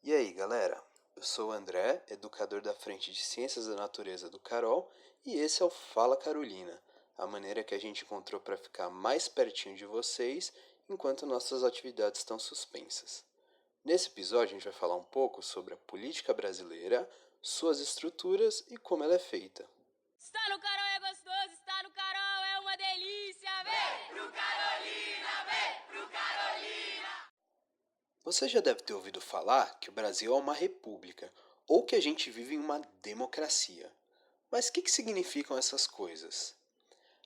E aí, galera? Eu sou o André, educador da Frente de Ciências da Natureza do Carol, e esse é o Fala Carolina, a maneira que a gente encontrou para ficar mais pertinho de vocês enquanto nossas atividades estão suspensas. Nesse episódio, a gente vai falar um pouco sobre a política brasileira, suas estruturas e como ela é feita. Está no Carol é gostoso, está no Carol é uma delícia. Vem pro Carolina, vem pro Carolina. Você já deve ter ouvido falar que o Brasil é uma república ou que a gente vive em uma democracia. Mas o que significam essas coisas?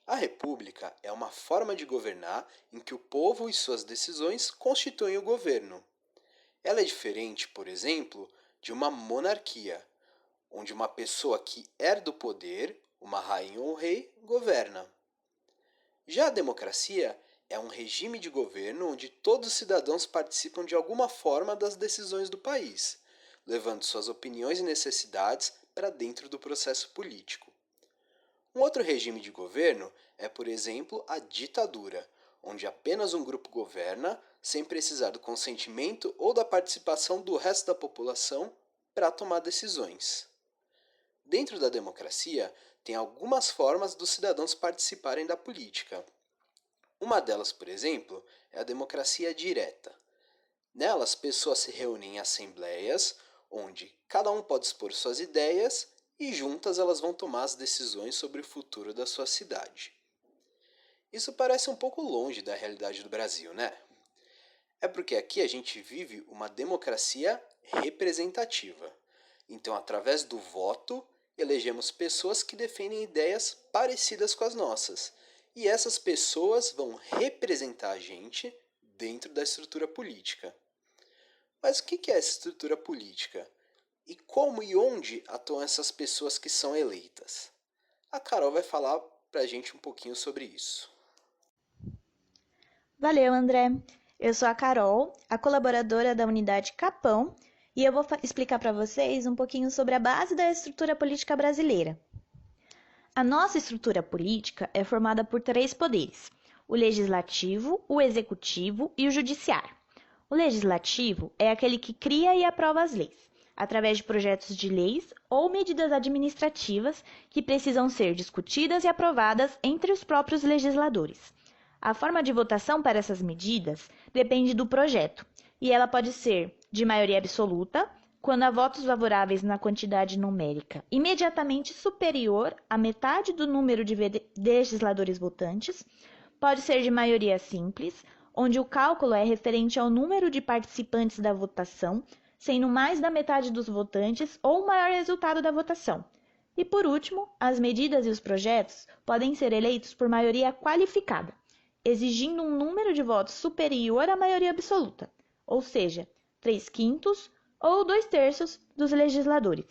A república é uma forma de governar em que o povo e suas decisões constituem o governo. Ela é diferente, por exemplo, de uma monarquia, onde uma pessoa que herda o poder, uma rainha ou rei, governa. Já a democracia é um regime de governo onde todos os cidadãos participam de alguma forma das decisões do país, levando suas opiniões e necessidades para dentro do processo político. Um outro regime de governo é, por exemplo, a ditadura, onde apenas um grupo governa sem precisar do consentimento ou da participação do resto da população para tomar decisões. Dentro da democracia, tem algumas formas dos cidadãos participarem da política. Uma delas, por exemplo, é a democracia direta. Nela, as pessoas se reúnem em assembleias, onde cada um pode expor suas ideias e juntas elas vão tomar as decisões sobre o futuro da sua cidade. Isso parece um pouco longe da realidade do Brasil, né? É porque aqui a gente vive uma democracia representativa. Então, através do voto, elegemos pessoas que defendem ideias parecidas com as nossas. E essas pessoas vão representar a gente dentro da estrutura política. Mas o que é essa estrutura política? E como e onde atuam essas pessoas que são eleitas? A Carol vai falar pra gente um pouquinho sobre isso. Valeu, André. Eu sou a Carol, a colaboradora da unidade Capão, e eu vou explicar para vocês um pouquinho sobre a base da estrutura política brasileira. A nossa estrutura política é formada por 3 poderes: o legislativo, o executivo e o judiciário. O legislativo é aquele que cria e aprova as leis, através de projetos de leis ou medidas administrativas que precisam ser discutidas e aprovadas entre os próprios legisladores. A forma de votação para essas medidas depende do projeto, e ela pode ser de maioria absoluta, quando há votos favoráveis na quantidade numérica imediatamente superior à metade do número de legisladores votantes, pode ser de maioria simples, onde o cálculo é referente ao número de participantes da votação, sendo mais da metade dos votantes ou o maior resultado da votação. E por último, as medidas e os projetos podem ser eleitos por maioria qualificada, exigindo um número de votos superior à maioria absoluta, ou seja, 3/5 ou 2/3 dos legisladores.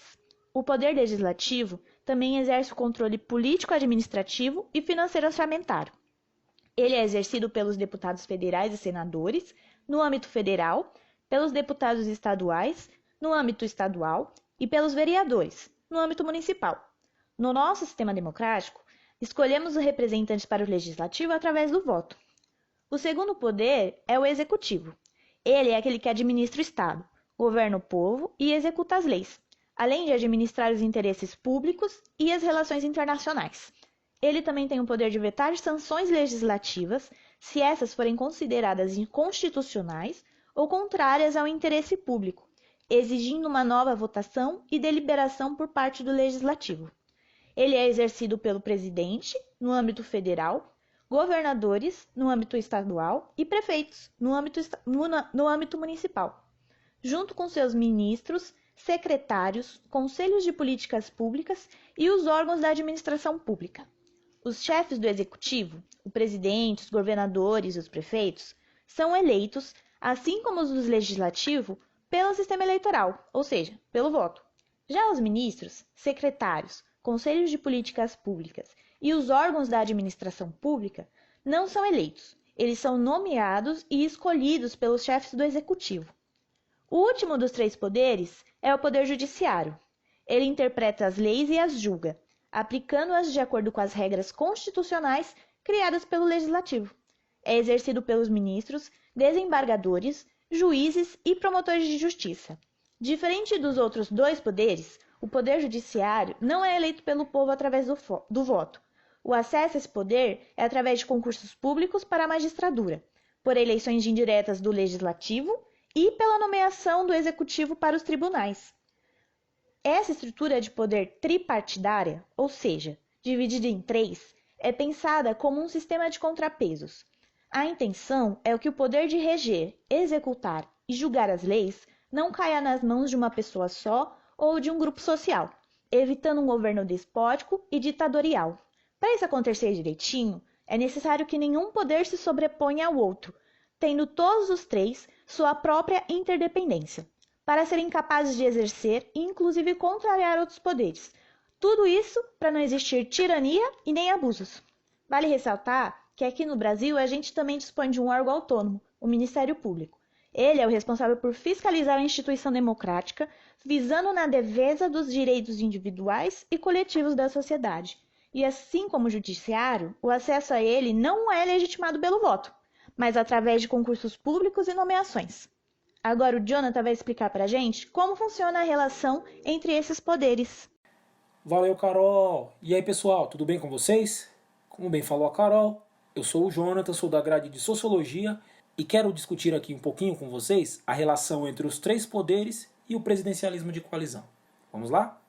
O poder legislativo também exerce o controle político-administrativo e financeiro-orçamentário. Ele é exercido pelos deputados federais e senadores, no âmbito federal, pelos deputados estaduais, no âmbito estadual, e pelos vereadores, no âmbito municipal. No nosso sistema democrático, escolhemos os representantes para o legislativo através do voto. O segundo poder é o executivo. Ele é aquele que administra o Estado, governa o povo e executa as leis, além de administrar os interesses públicos e as relações internacionais. Ele também tem o poder de vetar sanções legislativas se essas forem consideradas inconstitucionais ou contrárias ao interesse público, exigindo uma nova votação e deliberação por parte do legislativo. Ele é exercido pelo presidente, no âmbito federal, governadores, no âmbito estadual, e prefeitos, no âmbito municipal, junto com seus ministros, secretários, conselhos de políticas públicas e os órgãos da administração pública. Os chefes do executivo, o presidente, os governadores e os prefeitos, são eleitos, assim como os do legislativo, pelo sistema eleitoral, ou seja, pelo voto. Já os ministros, secretários, conselhos de políticas públicas e os órgãos da administração pública não são eleitos. Eles são nomeados e escolhidos pelos chefes do executivo. O último dos 3 poderes é o poder judiciário. Ele interpreta as leis e as julga, aplicando-as de acordo com as regras constitucionais criadas pelo legislativo. É exercido pelos ministros, desembargadores, juízes e promotores de justiça. Diferente dos outros dois poderes, o poder judiciário não é eleito pelo povo através do voto. O acesso a esse poder é através de concursos públicos para a magistratura, por eleições indiretas do legislativo e pela nomeação do executivo para os tribunais. Essa estrutura de poder tripartidária, ou seja, dividida em três, é pensada como um sistema de contrapesos. A intenção é que o poder de reger, executar e julgar as leis não caia nas mãos de uma pessoa só ou de um grupo social, evitando um governo despótico e ditatorial. Para isso acontecer direitinho, é necessário que nenhum poder se sobreponha ao outro, tendo todos os três sua própria interdependência, para serem capazes de exercer e inclusive contrariar outros poderes. Tudo isso para não existir tirania e nem abusos. Vale ressaltar que aqui no Brasil a gente também dispõe de um órgão autônomo, o Ministério Público. Ele é o responsável por fiscalizar a instituição democrática, visando na defesa dos direitos individuais e coletivos da sociedade. E assim como o judiciário, o acesso a ele não é legitimado pelo voto, mas através de concursos públicos e nomeações. Agora o Jonathan vai explicar pra gente como funciona a relação entre esses poderes. Valeu, Carol! E aí, pessoal, tudo bem com vocês? Como bem falou a Carol, eu sou o Jonathan, sou da grade de Sociologia e quero discutir aqui um pouquinho com vocês a relação entre os três poderes e o presidencialismo de coalizão. Vamos lá?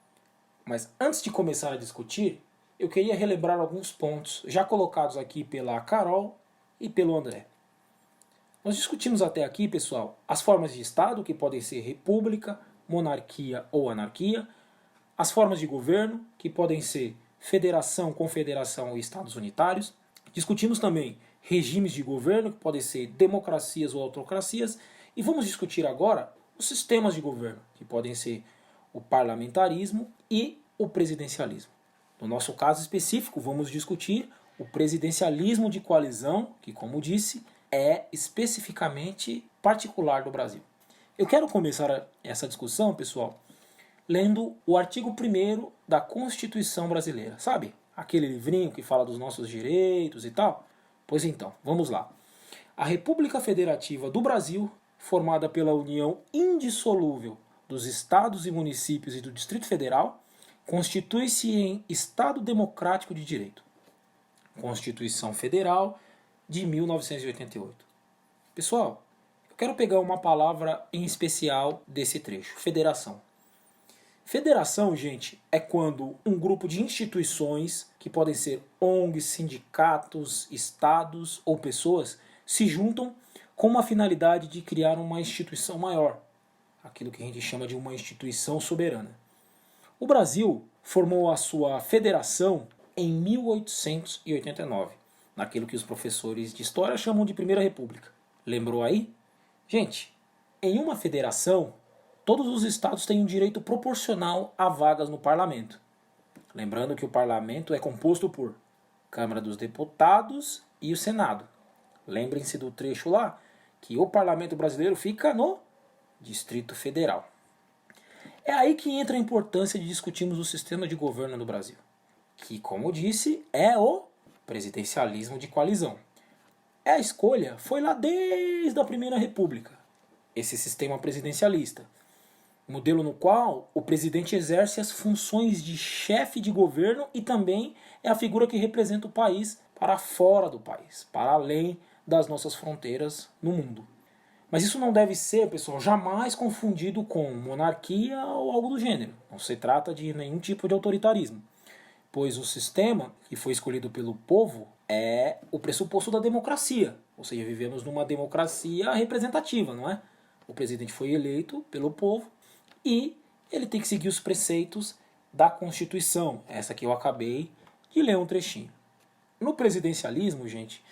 Mas antes de começar a discutir, eu queria relembrar alguns pontos já colocados aqui pela Carol e pelo André. Nós discutimos até aqui, pessoal, as formas de Estado, que podem ser república, monarquia ou anarquia, as formas de governo, que podem ser federação, confederação e estados unitários. Discutimos também regimes de governo, que podem ser democracias ou autocracias, e vamos discutir agora os sistemas de governo, que podem ser o parlamentarismo e o presidencialismo. No nosso caso específico, vamos discutir o presidencialismo de coalizão, que, como disse, é especificamente particular do Brasil. Eu quero começar essa discussão, pessoal, lendo o artigo 1º da Constituição Brasileira. Sabe? Aquele livrinho que fala dos nossos direitos e tal? Pois então, vamos lá. A República Federativa do Brasil, formada pela união indissolúvel dos estados e municípios e do Distrito Federal, constitui-se em Estado Democrático de Direito. Constituição Federal de 1988. Pessoal, eu quero pegar uma palavra em especial desse trecho, federação. Federação, gente, é quando um grupo de instituições, que podem ser ONGs, sindicatos, estados ou pessoas, se juntam com a finalidade de criar uma instituição maior, aquilo que a gente chama de uma instituição soberana. O Brasil formou a sua federação em 1889, naquilo que os professores de história chamam de Primeira República. Lembrou aí? Gente, em uma federação, todos os estados têm um direito proporcional a vagas no parlamento. Lembrando que o parlamento é composto por Câmara dos Deputados e o Senado. Lembrem-se do trecho lá, que o parlamento brasileiro fica no Distrito Federal. É aí que entra a importância de discutirmos o sistema de governo no Brasil, que, como disse, é o presidencialismo de coalizão. A escolha foi lá desde a Primeira República, esse sistema presidencialista, modelo no qual o presidente exerce as funções de chefe de governo e também é a figura que representa o país para fora do país, para além das nossas fronteiras no mundo. Mas isso não deve ser, pessoal, jamais confundido com monarquia ou algo do gênero. Não se trata de nenhum tipo de autoritarismo, pois o sistema que foi escolhido pelo povo é o pressuposto da democracia. Ou seja, vivemos numa democracia representativa, não é? O presidente foi eleito pelo povo e ele tem que seguir os preceitos da Constituição, essa que eu acabei de ler um trechinho. No presidencialismo, gente,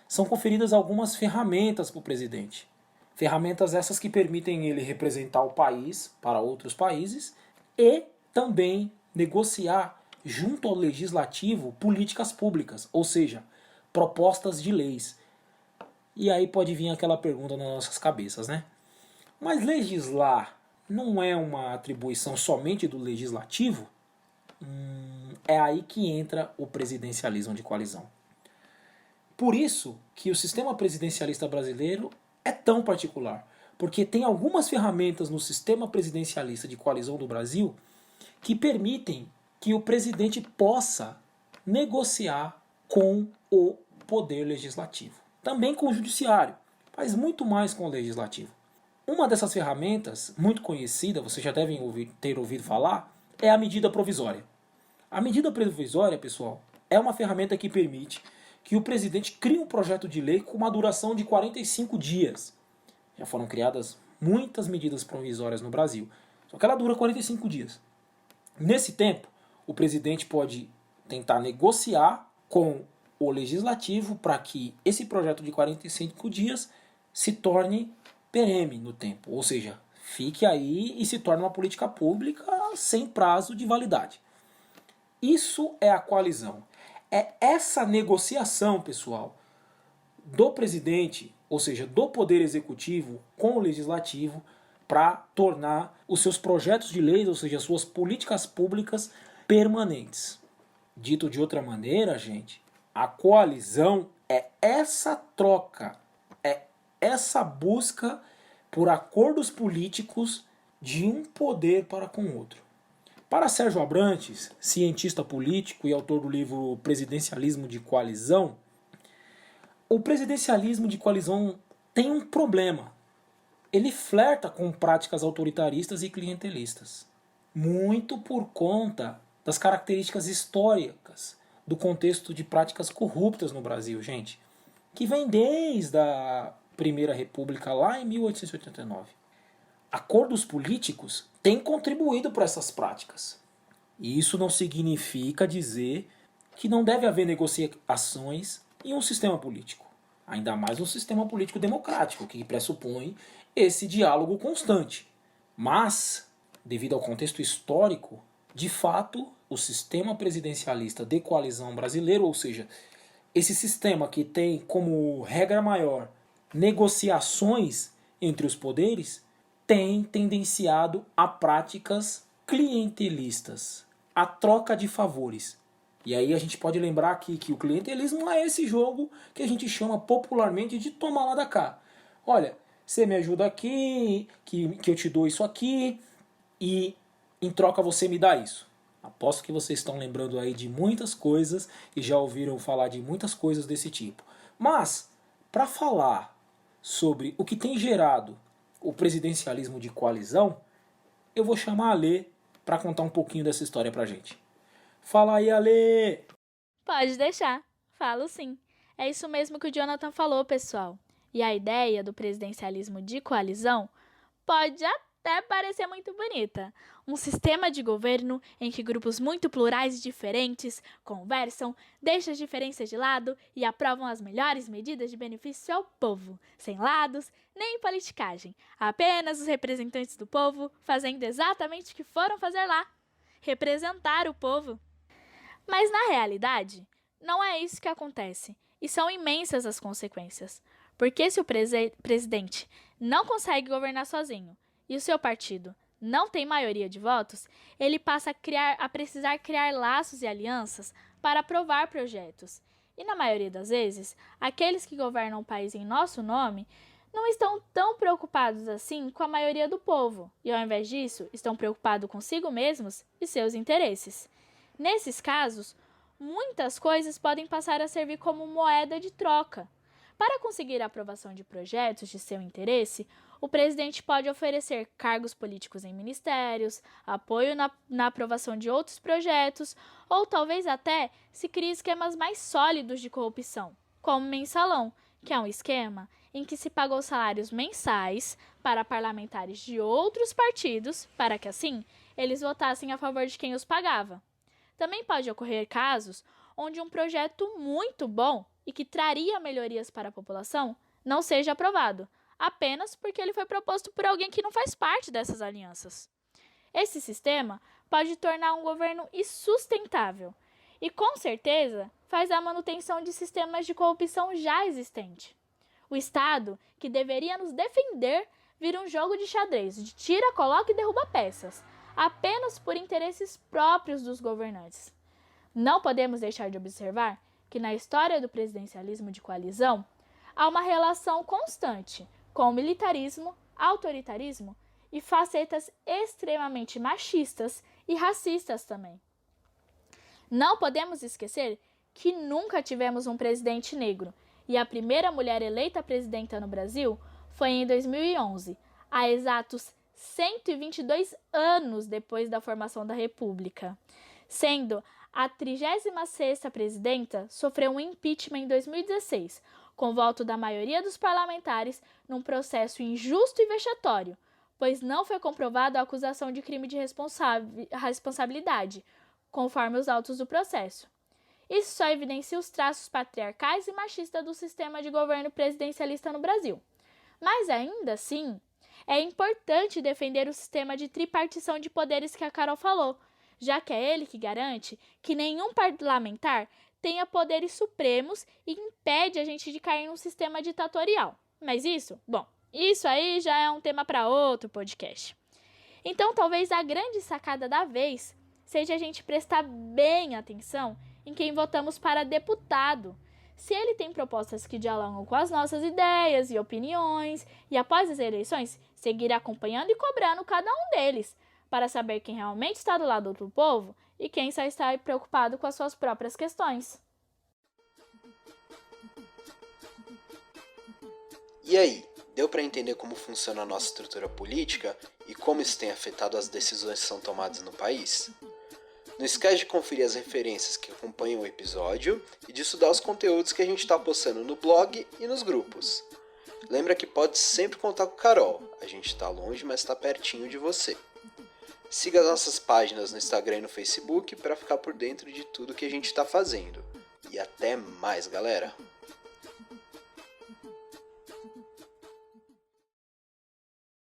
são conferidas algumas ferramentas para o presidente. Ferramentas essas que permitem ele representar o país para outros países e também negociar junto ao legislativo políticas públicas, ou seja, propostas de leis. E aí pode vir aquela pergunta nas nossas cabeças, né? Mas legislar não é uma atribuição somente do legislativo? É aí que entra o presidencialismo de coalizão. Por isso que o sistema presidencialista brasileiro é tão particular, porque tem algumas ferramentas no sistema presidencialista de coalizão do Brasil que permitem que o presidente possa negociar com o poder legislativo. Também com o judiciário, mas muito mais com o legislativo. Uma dessas ferramentas, muito conhecida, vocês já devem ter ouvido falar, é a medida provisória. A medida provisória, pessoal, é uma ferramenta que permite que o presidente crie um projeto de lei com uma duração de 45 dias. Já foram criadas muitas medidas provisórias no Brasil, só que ela dura 45 dias. Nesse tempo, o presidente pode tentar negociar com o legislativo para que esse projeto de 45 dias se torne perene no tempo, ou seja, fique aí e se torne uma política pública sem prazo de validade. Isso é a coalizão. É essa negociação, pessoal, do presidente, ou seja, do poder executivo com o legislativo, para tornar os seus projetos de lei, ou seja, suas políticas públicas permanentes. Dito de outra maneira, gente, a coalizão é essa troca, é essa busca por acordos políticos de um poder para com outro. Para Sérgio Abrantes, cientista político e autor do livro Presidencialismo de Coalizão, o presidencialismo de coalizão tem um problema. Ele flerta com práticas autoritaristas e clientelistas, muito por conta das características históricas do contexto de práticas corruptas no Brasil, gente, que vem desde a Primeira República lá em 1889. Acordos políticos têm contribuído para essas práticas. E isso não significa dizer que não deve haver negociações em um sistema político. Ainda mais um sistema político democrático, que pressupõe esse diálogo constante. Mas, devido ao contexto histórico, de fato, o sistema presidencialista de coalizão brasileiro, ou seja, esse sistema que tem como regra maior negociações entre os poderes, tem tendenciado a práticas clientelistas, a troca de favores. E aí a gente pode lembrar aqui que o clientelismo é esse jogo que a gente chama popularmente de toma lá da cá. Olha, você me ajuda aqui, que eu te dou isso aqui, e em troca você me dá isso. Aposto que vocês estão lembrando aí de muitas coisas e já ouviram falar de muitas coisas desse tipo. Mas, para falar sobre o que tem gerado o presidencialismo de coalizão, eu vou chamar a Alê para contar um pouquinho dessa história pra gente. Fala aí, Alê! Pode deixar, falo sim. É isso mesmo que o Jonathan falou, pessoal. E a ideia do presidencialismo de coalizão pode até parecer muito bonita. Um sistema de governo em que grupos muito plurais e diferentes conversam, deixam as diferenças de lado e aprovam as melhores medidas de benefício ao povo, sem lados nem politicagem. Apenas os representantes do povo fazendo exatamente o que foram fazer lá: representar o povo. Mas na realidade, não é isso que acontece, e são imensas as consequências. Porque se o presidente não consegue governar sozinho e o seu partido não tem maioria de votos, ele passa a precisar criar laços e alianças para aprovar projetos. E na maioria das vezes, aqueles que governam o país em nosso nome não estão tão preocupados assim com a maioria do povo, e ao invés disso, estão preocupados consigo mesmos e seus interesses. Nesses casos, muitas coisas podem passar a servir como moeda de troca. Para conseguir a aprovação de projetos de seu interesse, o presidente pode oferecer cargos políticos em ministérios, apoio na aprovação de outros projetos, ou talvez até se crie esquemas mais sólidos de corrupção, como o mensalão, que é um esquema em que se pagou salários mensais para parlamentares de outros partidos, para que assim eles votassem a favor de quem os pagava. Também pode ocorrer casos onde um projeto muito bom e que traria melhorias para a população não seja aprovado, apenas porque ele foi proposto por alguém que não faz parte dessas alianças. Esse sistema pode tornar um governo insustentável e, com certeza, faz a manutenção de sistemas de corrupção já existentes. O Estado, que deveria nos defender, vira um jogo de xadrez, de tira, coloca e derruba peças, apenas por interesses próprios dos governantes. Não podemos deixar de observar que na história do presidencialismo de coalizão há uma relação constante com o militarismo, autoritarismo e facetas extremamente machistas e racistas também. Não podemos esquecer que nunca tivemos um presidente negro, e a primeira mulher eleita presidenta no Brasil foi em 2011, há exatos 122 anos depois da formação da República. Sendo a 36ª presidenta, sofreu um impeachment em 2016, com voto da maioria dos parlamentares num processo injusto e vexatório, pois não foi comprovada a acusação de crime de responsabilidade, conforme os autos do processo. Isso só evidencia os traços patriarcais e machistas do sistema de governo presidencialista no Brasil. Mas ainda assim, é importante defender o sistema de tripartição de poderes que a Carol falou, já que é ele que garante que nenhum parlamentar tenha poderes supremos e impede a gente de cair num sistema ditatorial. Mas isso aí já é um tema para outro podcast. Então, talvez a grande sacada da vez seja a gente prestar bem atenção em quem votamos para deputado. Se ele tem propostas que dialogam com as nossas ideias e opiniões, e após as eleições, seguir acompanhando e cobrando cada um deles, para saber quem realmente está do lado do povo e quem só está preocupado com as suas próprias questões. E aí, deu para entender como funciona a nossa estrutura política e como isso tem afetado as decisões que são tomadas no país? Não esquece de conferir as referências que acompanham o episódio e de estudar os conteúdos que a gente está postando no blog e nos grupos. Lembra que pode sempre contar com a Carol, a gente está longe, mas está pertinho de você. Siga as nossas páginas no Instagram e no Facebook para ficar por dentro de tudo que a gente está fazendo. E até mais, galera!